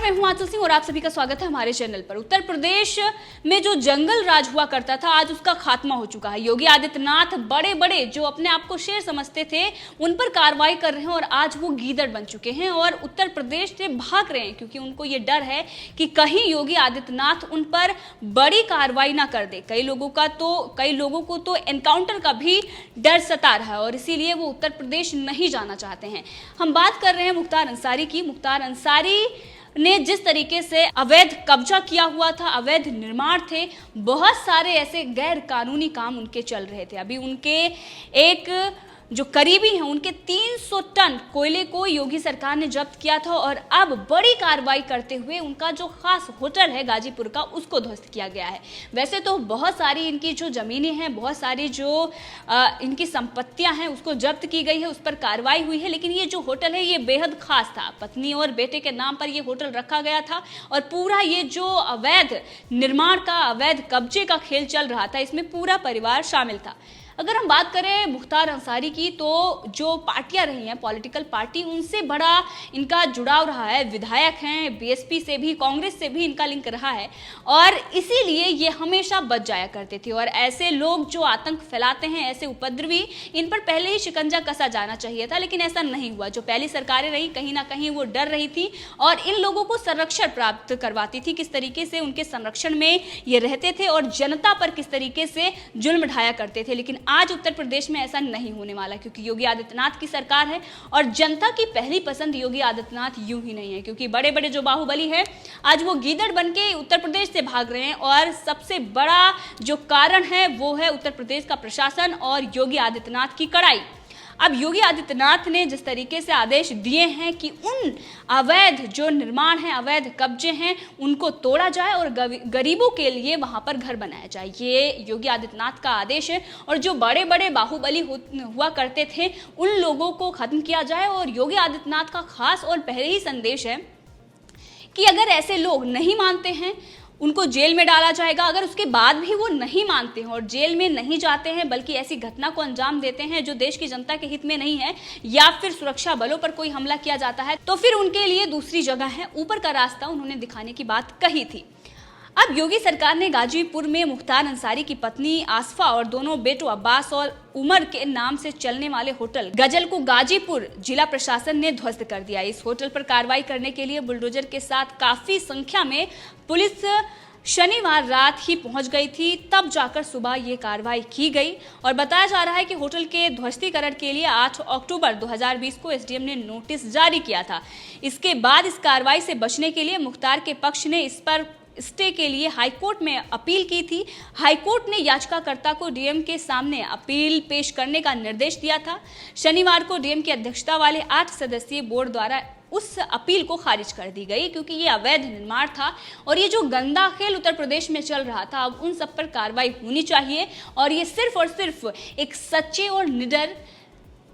मैं हूं आंचल सिंह और आप सभी का स्वागत है हमारे चैनल पर। उत्तर प्रदेश में जो जंगल राज हुआ करता था, आज उसका खात्मा हो चुका है। योगी आदित्यनाथ बड़े बड़े जो अपने आप को शेर समझते थे, उन पर कार्रवाई कर रहे हैं और आज वो गीदड़ बन चुके हैं और उत्तर प्रदेश से भाग रहे हैं, क्योंकि उनको ये डर है कि कहीं योगी आदित्यनाथ उन पर बड़ी कार्रवाई ना कर दे। कई लोगों को तो एनकाउंटर का भी डर सता रहा है और इसीलिए वो उत्तर प्रदेश नहीं जाना चाहते हैं। हम बात कर रहे हैं मुख्तार अंसारी की। मुख्तार अंसारी ने जिस तरीके से अवैध कब्जा किया हुआ था, अवैध निर्माण थे, बहुत सारे ऐसे गैर कानूनी काम उनके चल रहे थे। अभी उनके एक जो करीबी हैं, उनके 300 टन कोयले को योगी सरकार ने जब्त किया था और अब बड़ी कार्रवाई करते हुए उनका जो खास होटल है गाजीपुर का, उसको ध्वस्त किया गया है। वैसे तो बहुत सारी इनकी जो जमीनें हैं, बहुत सारी जो इनकी संपत्तियां हैं, उसको जब्त की गई है, उस पर कार्रवाई हुई है, लेकिन ये जो होटल है ये बेहद खास था। पत्नी और बेटे के नाम पर ये होटल रखा गया था और पूरा ये जो अवैध निर्माण का, अवैध कब्जे का खेल चल रहा था, इसमें पूरा परिवार शामिल था। अगर हम बात करें मुख्तार अंसारी की, तो जो पार्टियां रही हैं, पॉलिटिकल पार्टी, उनसे बड़ा इनका जुड़ाव रहा है। विधायक हैं, बीएसपी से भी, कांग्रेस से भी इनका लिंक रहा है और इसीलिए ये हमेशा बच जाया करते थे। और ऐसे लोग जो आतंक फैलाते हैं, ऐसे उपद्रवी, इन पर पहले ही शिकंजा कसा जाना चाहिए था, लेकिन ऐसा नहीं हुआ। जो पहली सरकारें रही, कहीं ना कहीं वो डर रही थी और इन लोगों को संरक्षण प्राप्त करवाती थी। किस तरीके से उनके संरक्षण में ये रहते थे और जनता पर किस तरीके से जुल्म ढाया करते थे। लेकिन आज उत्तर प्रदेश में ऐसा नहीं होने वाला, क्योंकि योगी आदित्यनाथ की सरकार है और जनता की पहली पसंद योगी आदित्यनाथ यूं ही नहीं है, क्योंकि बड़े बड़े जो बाहुबली है, आज वो गीदड़ बनके उत्तर प्रदेश से भाग रहे हैं और सबसे बड़ा जो कारण है वो है उत्तर प्रदेश का प्रशासन और योगी आदित्यनाथ की कड़ाई। अब योगी आदित्यनाथ ने जिस तरीके से आदेश दिए हैं कि उन अवैध जो निर्माण हैं, अवैध कब्जे हैं, उनको तोड़ा जाए और गरीबों के लिए वहां पर घर बनाया जाए, ये योगी आदित्यनाथ का आदेश है। और जो बड़े बड़े बाहुबली हुआ करते थे, उन लोगों को खत्म किया जाए। और योगी आदित्यनाथ का खास और पहले ही संदेश है कि अगर ऐसे लोग नहीं मानते हैं, उनको जेल में डाला जाएगा। अगर उसके बाद भी वो नहीं मानते हैं और जेल में नहीं जाते हैं, बल्कि ऐसी घटना को अंजाम देते हैं जो देश की जनता के हित में नहीं है, या फिर सुरक्षा बलों पर कोई हमला किया जाता है, तो फिर उनके लिए दूसरी जगह है। ऊपर का रास्ता उन्होंने दिखाने की बात कही थी। अब योगी सरकार ने गाजीपुर में मुख्तार अंसारी की पत्नी आसफा और दोनों बेटों अब्बास और उमर के नाम से चलने वाले होटल गजल को गाजीपुर जिला प्रशासन ने ध्वस्त कर दिया। इस होटल पर कार्रवाई करने के लिए बुलडोजर के साथ काफी संख्या में पुलिस शनिवार रात ही पहुंच गई थी, तब जाकर सुबह ये कार्रवाई की गई। और बताया जा रहा है कि होटल के ध्वस्तीकरण के लिए 8 अक्टूबर 2020 को एसडीएम ने नोटिस जारी किया था। इसके बाद इस कार्रवाई से बचने के लिए मुख्तार के पक्ष ने इस पर स्टे के लिए हाईकोर्ट में अपील की थी। हाईकोर्ट ने याचिकाकर्ता को डीएम के सामने अपील पेश करने का निर्देश दिया था। शनिवार को डीएम की अध्यक्षता वाले 8 सदस्यीय बोर्ड द्वारा उस अपील को खारिज कर दी गई, क्योंकि ये अवैध निर्माण था और ये जो गंदा खेल उत्तर प्रदेश में चल रहा था, अब उन सब पर कार्रवाई होनी चाहिए। और ये सिर्फ और सिर्फ एक सच्चे और निडर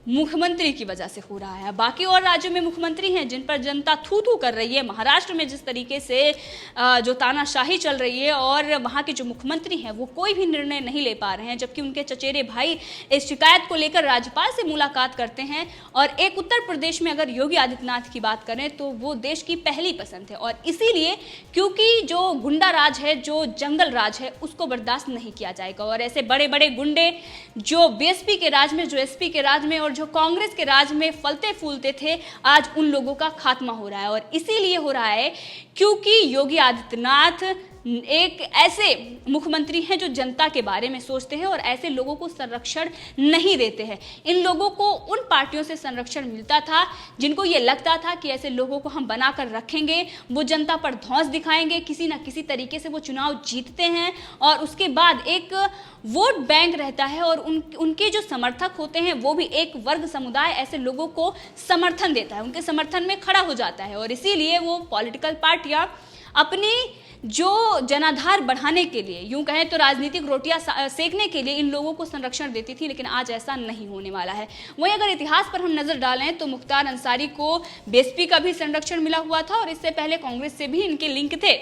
मुख्यमंत्री की वजह से हो रहा है। बाकी और राज्यों में मुख्यमंत्री हैं जिन पर जनता थू थू कर रही है। महाराष्ट्र में जिस तरीके से जो तानाशाही चल रही है और वहाँ के जो मुख्यमंत्री हैं वो कोई भी निर्णय नहीं ले पा रहे हैं, जबकि उनके चचेरे भाई इस शिकायत को लेकर राज्यपाल से मुलाकात करते हैं। और एक उत्तर प्रदेश में अगर योगी आदित्यनाथ की बात करें तो वो देश की पहली पसंद है और इसीलिए, क्योंकि जो गुंडा राज है, जो जंगल राज है, उसको बर्दाश्त नहीं किया जाएगा। और ऐसे बड़े बड़े गुंडे जो बीएसपी के राज में, जो एसपी के राज में और जो कांग्रेस के राज में फलते फूलते थे, आज उन लोगों का खात्मा हो रहा है। और इसीलिए हो रहा है क्योंकि योगी आदित्यनाथ एक ऐसे मुख्यमंत्री हैं जो जनता के बारे में सोचते हैं और ऐसे लोगों को संरक्षण नहीं देते हैं। इन लोगों को उन पार्टियों से संरक्षण मिलता था जिनको ये लगता था कि ऐसे लोगों को हम बनाकर रखेंगे, वो जनता पर धौंस दिखाएंगे, किसी ना किसी तरीके से वो चुनाव जीतते हैं और उसके बाद एक वोट बैंक रहता है और उनके जो समर्थक होते हैं वो भी एक वर्ग समुदाय ऐसे लोगों को समर्थन देता है, उनके समर्थन में खड़ा हो जाता है। और इसीलिए वो पॉलिटिकल पार्टियां अपनी जो जनाधार बढ़ाने के लिए, यूं कहें तो राजनीतिक रोटियां सेकने के लिए इन लोगों को संरक्षण देती थी, लेकिन आज ऐसा नहीं होने वाला है। वहीं अगर इतिहास पर हम नजर डालें तो मुख्तार अंसारी को बीएसपी का भी संरक्षण मिला हुआ था और इससे पहले कांग्रेस से भी इनके लिंक थे।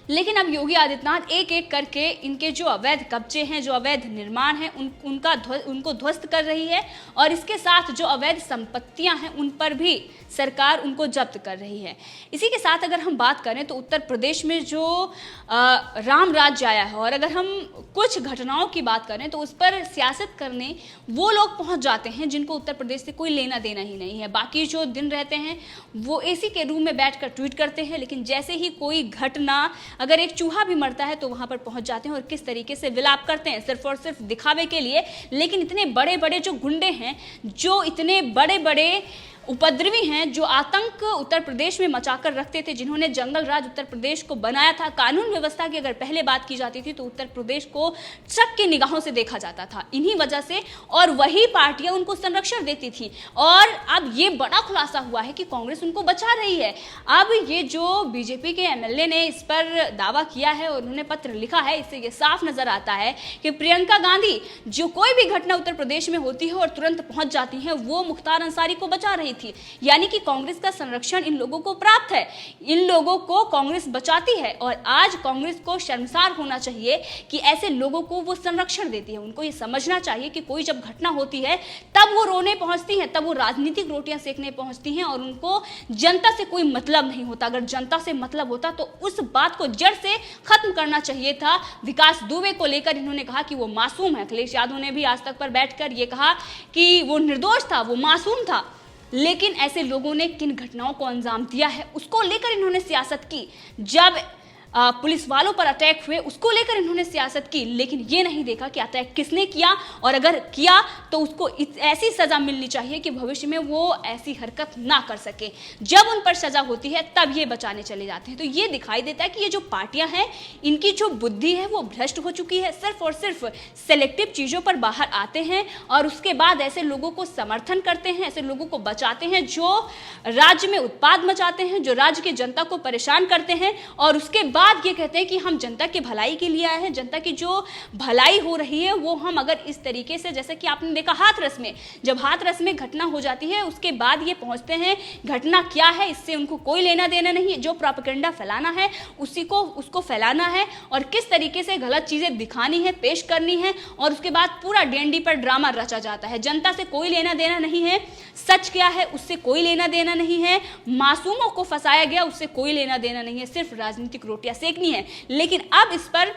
लेकिन अब योगी आदित्यनाथ एक एक करके इनके जो अवैध कब्जे हैं, जो अवैध निर्माण हैं, उनको ध्वस्त कर रही है और इसके साथ जो अवैध संपत्तियां हैं उन पर भी सरकार उनको जब्त कर रही है। इसी के साथ अगर हम बात करें तो उत्तर प्रदेश में जो राम राज्य आया है, और अगर हम कुछ घटनाओं की बात करें तो उस पर सियासत करने वो लोग पहुंच जाते हैं जिनको उत्तर प्रदेश से कोई लेना देना ही नहीं है। बाकी जो दिन रहते हैं वो एसी के रूम में बैठकर ट्वीट करते हैं, लेकिन जैसे ही कोई घटना, अगर एक चूहा भी मरता है तो वहां पर पहुंच जाते हैं और किस तरीके से विलाप करते हैं सिर्फ और सिर्फ दिखावे के लिए। लेकिन इतने बड़े बड़े जो गुंडे हैं, जो इतने बड़े बड़े उपद्रवी हैं, जो आतंक उत्तर प्रदेश में मचाकर रखते थे, जिन्होंने जंगल राज उत्तर प्रदेश को बनाया था, कानून व्यवस्था की अगर पहले बात की जाती थी तो उत्तर प्रदेश को शक की निगाहों से देखा जाता था इन्हीं वजह से, और वही पार्टियां उनको संरक्षण देती थी। और अब ये बड़ा खुलासा हुआ है कि कांग्रेस उनको बचा रही है। अब ये जो बीजेपी के एमएलए ने इस पर दावा किया है और उन्होंने पत्र लिखा है, इससे ये साफ नजर आता है कि प्रियंका गांधी जो कोई भी घटना उत्तर प्रदेश में होती है और तुरंत पहुंच जाती है, वो मुख्तार अंसारी को बचा रही थी। यानी कि कांग्रेस का संरक्षण इन लोगों को प्राप्त है, इन लोगों को कांग्रेस बचाती है। और आज कांग्रेस को शर्मसार होना चाहिए कि ऐसे लोगों को वो संरक्षण देती है। उनको ये समझना चाहिए कि कोई जब घटना होती है तब वो रोने पहुंचती हैं, तब वो राजनीतिक रोटियां सेकने पहुंचती हैं और उनको जनता से कोई मतलब नहीं होता। अगर जनता से मतलब होता तो उस बात को जड़ से खत्म करना चाहिए था। विकास दुबे को लेकर इन्होंने कहा कि वो मासूम है। अखिलेश यादव ने भी आज तक पर बैठकर ये कहा कि वो निर्दोष था, वो मासूम था। लेकिन ऐसे लोगों ने किन घटनाओं को अंजाम दिया है उसको लेकर इन्होंने सियासत की। जब पुलिस वालों पर अटैक हुए उसको लेकर इन्होंने सियासत की, लेकिन ये नहीं देखा कि अटैक किसने किया, और अगर किया तो उसको ऐसी सजा मिलनी चाहिए कि भविष्य में वो ऐसी हरकत ना कर सके। जब उन पर सजा होती है तब ये बचाने चले जाते हैं। तो ये दिखाई देता है कि ये जो पार्टियां हैं इनकी जो बुद्धि है वो भ्रष्ट हो चुकी है। सिर्फ और सिर्फ सेलेक्टिव चीज़ों पर बाहर आते हैं और उसके बाद ऐसे लोगों को समर्थन करते हैं, ऐसे लोगों को बचाते हैं जो राज्य में उत्पाद मचाते हैं, जो राज्य की जनता को परेशान करते हैं, और उसके बाद ये कहते हैं कि हम जनता की भलाई के लिए आए हैं। जनता की जो भलाई हो रही है वो हम अगर इस तरीके से, जैसे कि आपने देखा हाथरस में, जब हाथरस में घटना हो जाती है उसके बाद ये पहुंचते हैं घटना क्या है इससे उनको कोई लेना देना नहीं, जो प्रोपेगेंडा फैलाना है उसको फैलाना है और किस तरीके से गलत चीजें दिखानी है, पेश करनी है, और उसके बाद पूरा डीएनडी पर ड्रामा रचा जाता है। जनता से कोई लेना देना नहीं है, सच क्या है उससे कोई लेना देना नहीं है, मासूमों को फंसाया गया उससे कोई लेना देना नहीं है, सिर्फ राजनीतिक रोटियां सेकनी है। लेकिन अब इस पर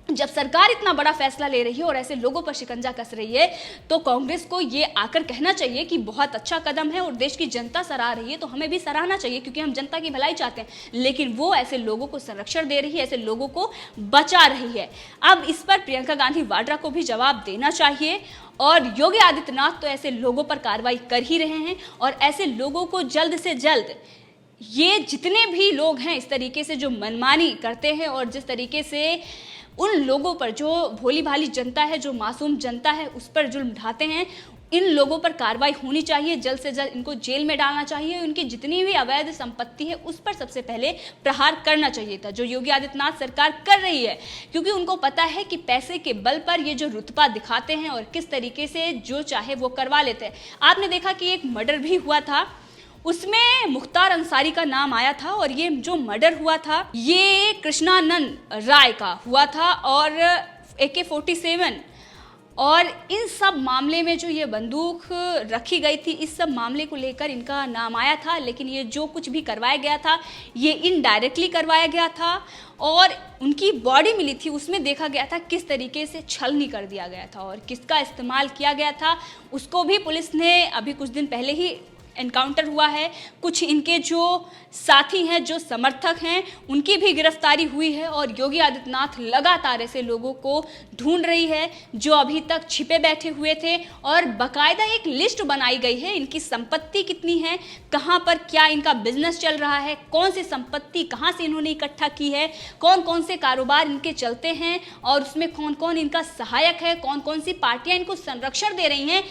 जब सरकार इतना बड़ा फैसला ले रही है और ऐसे लोगों पर शिकंजा कस रही है तो कांग्रेस को ये आकर कहना चाहिए कि बहुत अच्छा कदम है और देश की जनता सराह रही है तो हमें भी सराहना चाहिए, क्योंकि हम जनता की भलाई चाहते हैं। लेकिन वो ऐसे लोगों को संरक्षण दे रही है, ऐसे लोगों को बचा रही है। अब इस पर प्रियंका गांधी वाड्रा को भी जवाब देना चाहिए और योगी आदित्यनाथ तो ऐसे लोगों पर कार्रवाई कर ही रहे हैं और ऐसे लोगों को जल्द से जल्द, ये जितने भी लोग हैं इस तरीके से जो मनमानी करते हैं और जिस तरीके से उन लोगों पर, जो भोली भाली जनता है, जो मासूम जनता है, उस पर जुल्म ढाते हैं, इन लोगों पर कार्रवाई होनी चाहिए। जल्द से जल्द इनको जेल में डालना चाहिए। उनकी जितनी भी अवैध संपत्ति है उस पर सबसे पहले प्रहार करना चाहिए था, जो योगी आदित्यनाथ सरकार कर रही है, क्योंकि उनको पता है कि पैसे के बल पर ये जो रुतबा दिखाते हैं और किस तरीके से जो चाहे वो करवा लेते हैं। आपने देखा कि एक मर्डर भी हुआ था, उसमें मुख्तार अंसारी का नाम आया था और ये जो मर्डर हुआ था ये कृष्णानंद राय का हुआ था और AK-47, और इन सब मामले में जो ये बंदूक रखी गई थी, इस सब मामले को लेकर इनका नाम आया था। लेकिन ये जो कुछ भी करवाया गया था ये इनडायरेक्टली करवाया गया था और उनकी बॉडी मिली थी, उसमें देखा गया था किस तरीके से छलनी कर दिया गया था और किसका इस्तेमाल किया गया था उसको भी पुलिस ने अभी कुछ दिन पहले ही एनकाउंटर हुआ है। कुछ इनके जो साथी हैं, जो समर्थक हैं, उनकी भी गिरफ्तारी हुई है और योगी आदित्यनाथ लगातार ऐसे लोगों को ढूंढ रही है जो अभी तक छिपे बैठे हुए थे और बाकायदा एक लिस्ट बनाई गई है, इनकी संपत्ति कितनी है, कहाँ पर क्या इनका बिजनेस चल रहा है, कौन सी संपत्ति कहाँ से इन्होंने इकट्ठा की है, कौन कौन से कारोबार इनके चलते हैं और उसमें कौन कौन इनका सहायक है, कौन कौन सी पार्टियां इनको संरक्षण दे रही हैं,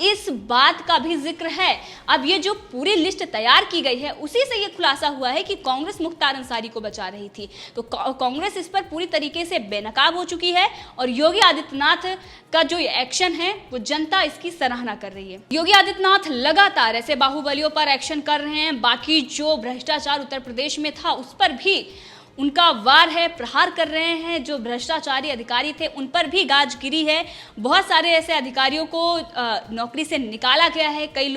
इस बात का भी जिक्र है। अब ये जो पूरी लिस्ट तैयार की गई है उसी से ये खुलासा हुआ है कि कांग्रेस मुख्तार अंसारी को बचा रही थी। तो कांग्रेस इस पर पूरी तरीके से बेनकाब हो चुकी है और योगी आदित्यनाथ का जो एक्शन है वो जनता इसकी सराहना कर रही है। योगी आदित्यनाथ लगातार ऐसे बाहुबलियों पर एक्शन कर रहे हैं। बाकी जो भ्रष्टाचार उत्तर प्रदेश में था उस पर भी उनका वार है, प्रहार कर रहे हैं। जो भ्रष्टाचारी अधिकारी थे उन पर भी गाज गिरी है। बहुत सारे ऐसे अधिकारियों को नौकरी से निकाला गया है, कई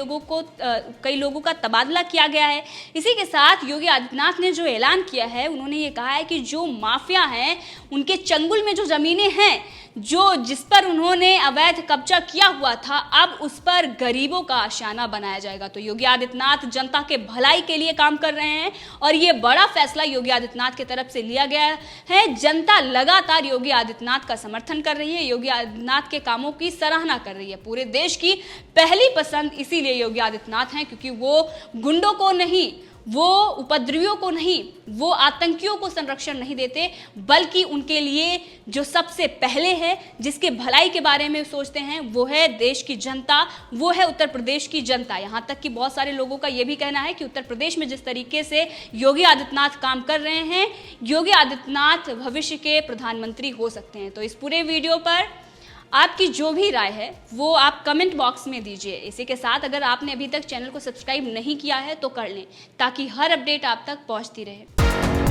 लोगों का तबादला किया गया है। इसी के साथ योगी आदित्यनाथ ने जो ऐलान किया है, उन्होंने ये कहा है कि जो माफिया हैं उनके चंगुल में जो जमीनें हैं, जिस पर उन्होंने अवैध कब्जा किया हुआ था, अब उस पर गरीबों का आशियाना बनाया जाएगा। तो योगी आदित्यनाथ जनता के भलाई के लिए काम कर रहे हैं और ये बड़ा फैसला योगी आदित्यनाथ की तरफ से लिया गया है। जनता लगातार योगी आदित्यनाथ का समर्थन कर रही है, योगी आदित्यनाथ के कामों की सराहना कर रही है। पूरे देश की पहली पसंद इसीलिए योगी आदित्यनाथ हैं, क्योंकि वो गुंडों को नहीं, वो उपद्रवियों को नहीं, वो आतंकियों को संरक्षण नहीं देते, बल्कि उनके लिए जो सबसे पहले है, जिसके भलाई के बारे में सोचते हैं, वो है देश की जनता, वो है उत्तर प्रदेश की जनता। यहाँ तक कि बहुत सारे लोगों का ये भी कहना है कि उत्तर प्रदेश में जिस तरीके से योगी आदित्यनाथ काम कर रहे हैं, योगी आदित्यनाथ भविष्य के प्रधानमंत्री हो सकते हैं। तो इस पूरे वीडियो पर आपकी जो भी राय है वो आप कमेंट बॉक्स में दीजिए। इसी के साथ अगर आपने अभी तक चैनल को सब्सक्राइब नहीं किया है तो कर लें, ताकि हर अपडेट आप तक पहुंचती रहे।